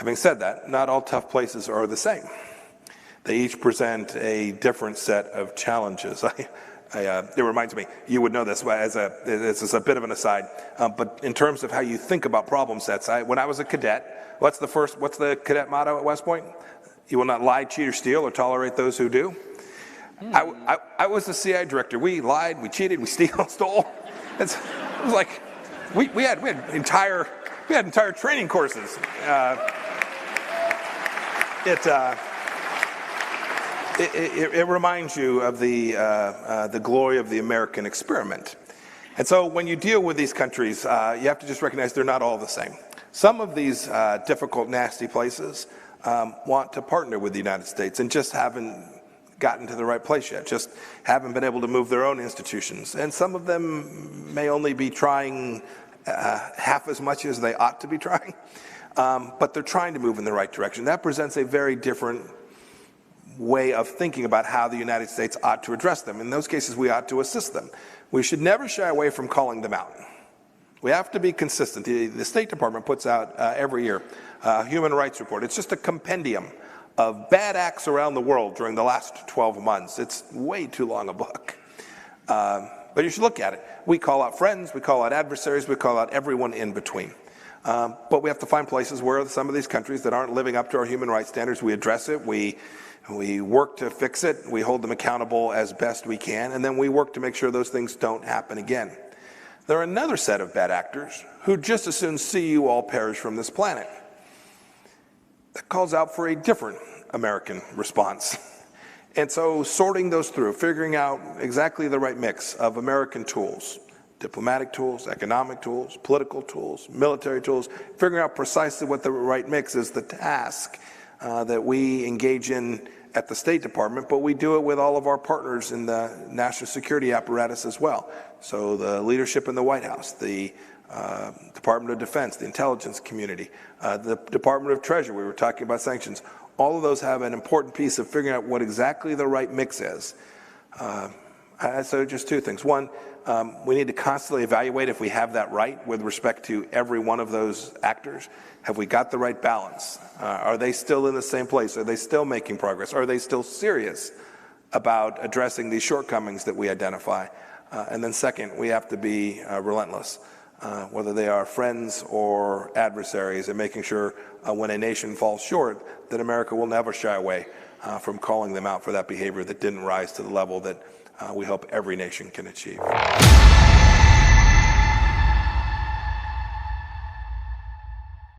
Having said that, not all tough places are the same. They each present a different set of challenges. It reminds me, you would know this this is a bit of an aside, but in terms of how you think about problem sets, when I was a cadet, what's the cadet motto at West Point? You will not lie, cheat, or steal, or tolerate those who do. I was the CI director. We lied, we cheated, we stole. It was like we had entire training courses. It reminds you of the glory of the American experiment. And so when you deal with these countries, you have to just recognize they're not all the same. Some of these difficult, nasty places want to partner with the United States and just haven't gotten to the right place yet, just haven't been able to move their own institutions. And some of them may only be trying half as much as they ought to be trying, but they're trying to move in the right direction. That presents a very different way of thinking about how the United States ought to address them. In those cases, we ought to assist them. We should never shy away from calling them out. We have to be consistent. The State Department puts out every year a human rights report. It's just a compendium of bad acts around the world during the last 12 months. It's way too long a book. But you should look at it. We call out friends, we call out adversaries, we call out everyone in between. But we have to find places where some of these countries that aren't living up to our human rights standards, we address it, we work to fix it, we hold them accountable as best we can, and then we work to make sure those things don't happen again. There are another set of bad actors who just as soon see you all perish from this planet. That calls out for a different American response. And so sorting those through, figuring out exactly the right mix of American tools, diplomatic tools, economic tools, political tools, military tools, figuring out precisely what the right mix is the task that we engage in at the State Department, but we do it with all of our partners in the national security apparatus as well. So the leadership in the White House, the Department of Defense, the intelligence community, the Department of Treasury, we were talking about sanctions. All of those have an important piece of figuring out what exactly the right mix is. So just two things. One, we need to constantly evaluate if we have that right with respect to every one of those actors. Have we got the right balance? Are they still in the same place? Are they still making progress? Are they still serious about addressing these shortcomings that we identify? And then second, we have to be relentless, whether they are friends or adversaries, and making sure when a nation falls short that America will never shy away from calling them out for that behavior that didn't rise to the level that we hope every nation can achieve.